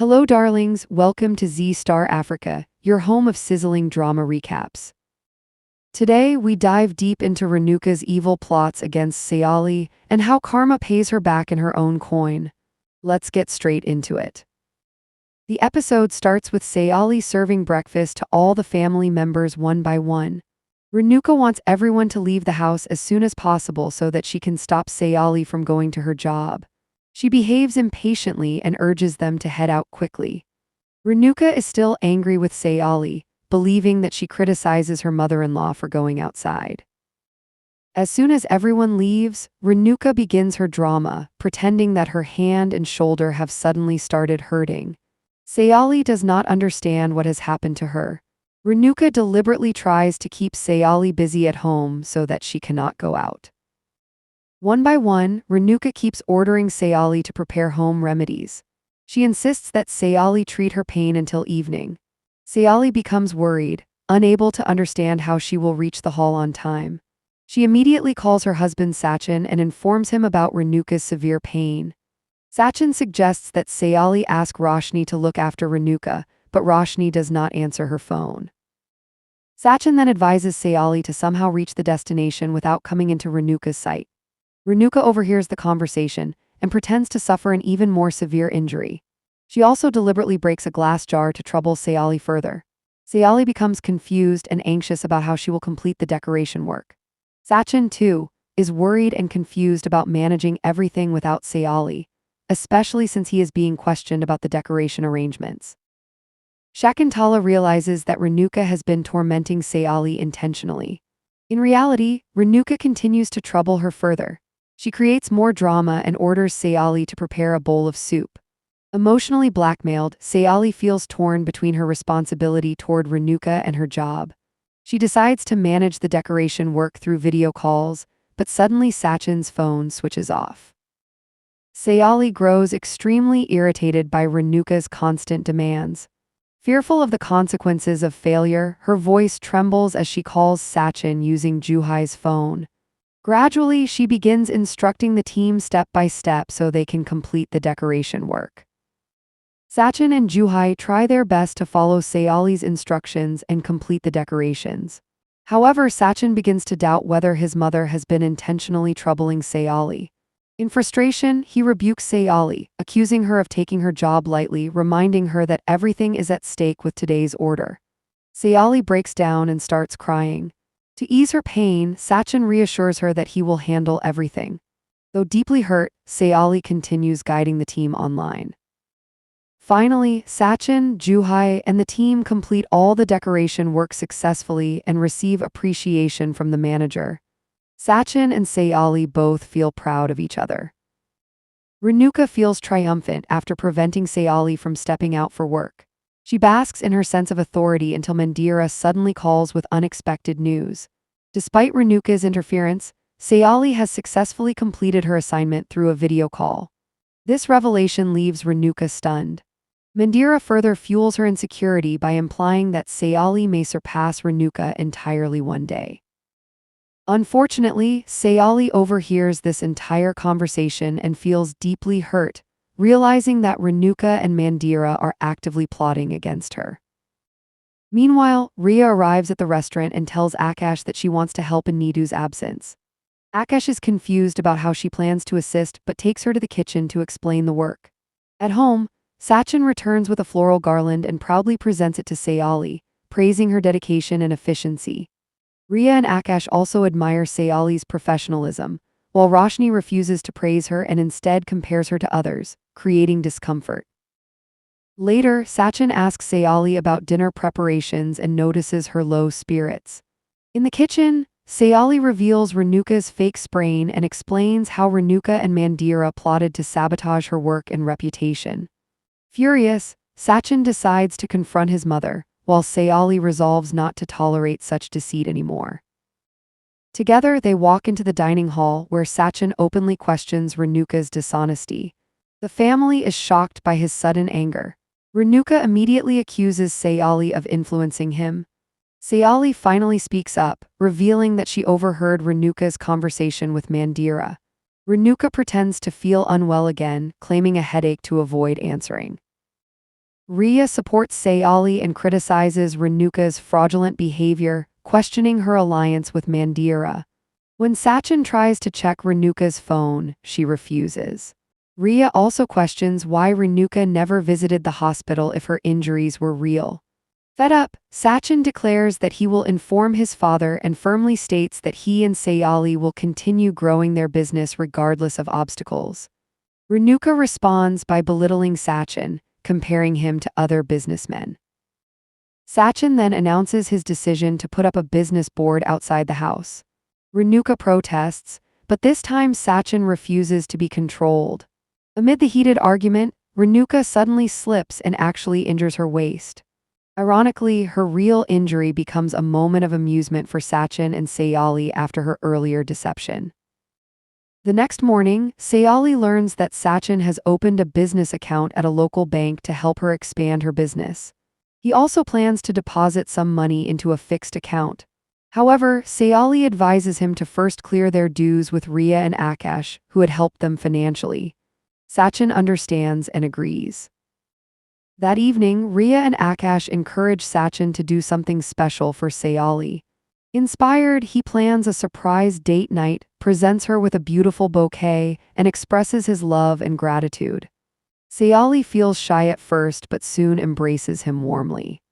Hello, darlings. Welcome to Z Star Africa, your home of sizzling drama recaps. Today, we dive deep into Renuka's evil plots against Sayali and how karma pays her back in her own coin. Let's get straight into it. The episode starts with Sayali serving breakfast to all the family members one by one. Renuka wants everyone to leave the house as soon as possible so that she can stop Sayali from going to her job. She behaves impatiently and urges them to head out quickly. Renuka is still angry with Sayali, believing that she criticizes her mother-in-law for going outside. As soon as everyone leaves, Renuka begins her drama, pretending that her hand and shoulder have suddenly started hurting. Sayali does not understand what has happened to her. Renuka deliberately tries to keep Sayali busy at home so that she cannot go out. One by one, Renuka keeps ordering Sayali to prepare home remedies. She insists that Sayali treat her pain until evening. Sayali becomes worried, unable to understand how she will reach the hall on time. She immediately calls her husband Sachin and informs him about Renuka's severe pain. Sachin suggests that Sayali ask Roshni to look after Renuka, but Roshni does not answer her phone. Sachin then advises Sayali to somehow reach the destination without coming into Renuka's sight. Renuka overhears the conversation and pretends to suffer an even more severe injury. She also deliberately breaks a glass jar to trouble Sayali further. Sayali becomes confused and anxious about how she will complete the decoration work. Sachin, too, is worried and confused about managing everything without Sayali, especially since he is being questioned about the decoration arrangements. Shakuntala realizes that Renuka has been tormenting Sayali intentionally. In reality, Renuka continues to trouble her further. She creates more drama and orders Sayali to prepare a bowl of soup. Emotionally blackmailed, Sayali feels torn between her responsibility toward Renuka and her job. She decides to manage the decoration work through video calls, but suddenly Sachin's phone switches off. Sayali grows extremely irritated by Renuka's constant demands. Fearful of the consequences of failure, her voice trembles as she calls Sachin using Juhai's phone. Gradually, she begins instructing the team step by step so they can complete the decoration work. Sachin and Juhai try their best to follow Sayali's instructions and complete the decorations. However, Sachin begins to doubt whether his mother has been intentionally troubling Sayali. In frustration, he rebukes Sayali, accusing her of taking her job lightly, reminding her that everything is at stake with today's order. Sayali breaks down and starts crying. To ease her pain, Sachin reassures her that he will handle everything. Though deeply hurt, Sayali continues guiding the team online. Finally, Sachin, Juhai, and the team complete all the decoration work successfully and receive appreciation from the manager. Sachin and Sayali both feel proud of each other. Renuka feels triumphant after preventing Sayali from stepping out for work. She basks in her sense of authority until Mandira suddenly calls with unexpected news. Despite Renuka's interference, Sayali has successfully completed her assignment through a video call. This revelation leaves Renuka stunned. Mandira further fuels her insecurity by implying that Sayali may surpass Renuka entirely one day. Unfortunately, Sayali overhears this entire conversation and feels deeply hurt, realizing that Renuka and Mandira are actively plotting against her. Meanwhile, Ria arrives at the restaurant and tells Akash that she wants to help in Nidu's absence. Akash is confused about how she plans to assist but takes her to the kitchen to explain the work. At home, Sachin returns with a floral garland and proudly presents it to Sayali, praising her dedication and efficiency. Ria and Akash also admire Sayali's professionalism, while Roshni refuses to praise her and instead compares her to others, creating discomfort. Later, Sachin asks Sayali about dinner preparations and notices her low spirits. In the kitchen, Sayali reveals Renuka's fake sprain and explains how Renuka and Mandira plotted to sabotage her work and reputation. Furious, Sachin decides to confront his mother, while Sayali resolves not to tolerate such deceit anymore. Together, they walk into the dining hall where Sachin openly questions Renuka's dishonesty. The family is shocked by his sudden anger. Renuka immediately accuses Sayali of influencing him. Sayali finally speaks up, revealing that she overheard Renuka's conversation with Mandira. Renuka pretends to feel unwell again, claiming a headache to avoid answering. Riya supports Sayali and criticizes Renuka's fraudulent behavior, questioning her alliance with Mandira. When Sachin tries to check Renuka's phone, she refuses. Riya also questions why Renuka never visited the hospital if her injuries were real. Fed up, Sachin declares that he will inform his father and firmly states that he and Sayali will continue growing their business regardless of obstacles. Renuka responds by belittling Sachin, comparing him to other businessmen. Sachin then announces his decision to put up a business board outside the house. Renuka protests, but this time Sachin refuses to be controlled. Amid the heated argument, Renuka suddenly slips and actually injures her waist. Ironically, her real injury becomes a moment of amusement for Sachin and Sayali after her earlier deception. The next morning, Sayali learns that Sachin has opened a business account at a local bank to help her expand her business. He also plans to deposit some money into a fixed account. However, Sayali advises him to first clear their dues with Riya and Akash, who had helped them financially. Sachin understands and agrees. That evening, Riya and Akash encourage Sachin to do something special for Sayali. Inspired, he plans a surprise date night, presents her with a beautiful bouquet, and expresses his love and gratitude. Sayali feels shy at first but soon embraces him warmly.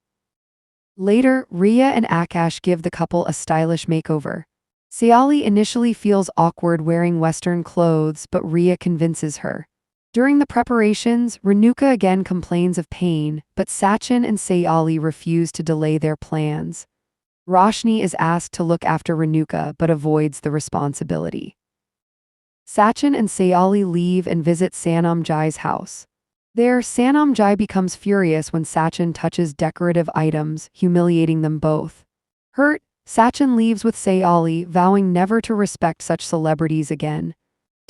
Later, Riya and Akash give the couple a stylish makeover. Sayali initially feels awkward wearing Western clothes, but Riya convinces her. During the preparations, Renuka again complains of pain, but Sachin and Sayali refuse to delay their plans. Roshni is asked to look after Renuka but avoids the responsibility. Sachin and Sayali leave and visit Sanam Jai's house. There, Sanam Jai becomes furious when Sachin touches decorative items, humiliating them both. Hurt, Sachin leaves with Sayali, vowing never to respect such celebrities again.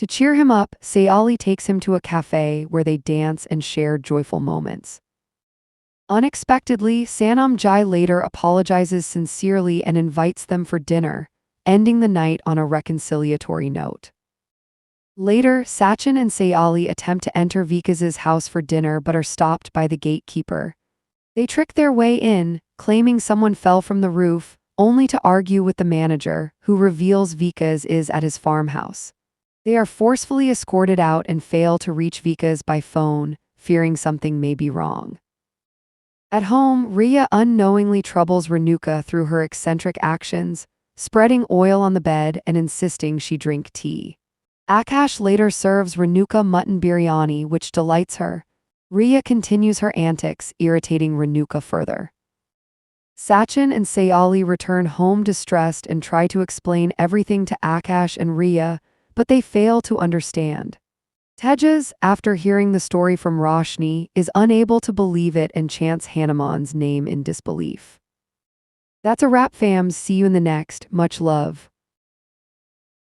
To cheer him up, Sayali takes him to a cafe where they dance and share joyful moments. Unexpectedly, Sanam Jai later apologizes sincerely and invites them for dinner, ending the night on a reconciliatory note. Later, Sachin and Sayali attempt to enter Vikas's house for dinner but are stopped by the gatekeeper. They trick their way in, claiming someone fell from the roof, only to argue with the manager, who reveals Vikas is at his farmhouse. They are forcefully escorted out and fail to reach Vikas by phone, fearing something may be wrong. At home, Riya unknowingly troubles Renuka through her eccentric actions, spreading oil on the bed and insisting she drink tea. Akash later serves Renuka mutton biryani, which delights her. Riya continues her antics, irritating Renuka further. Sachin and Sayali return home distressed and try to explain everything to Akash and Riya, but they fail to understand. Tejas, after hearing the story from Roshni, is unable to believe it and chants Hanuman's name in disbelief. That's a wrap, fams. See you in the next. Much love.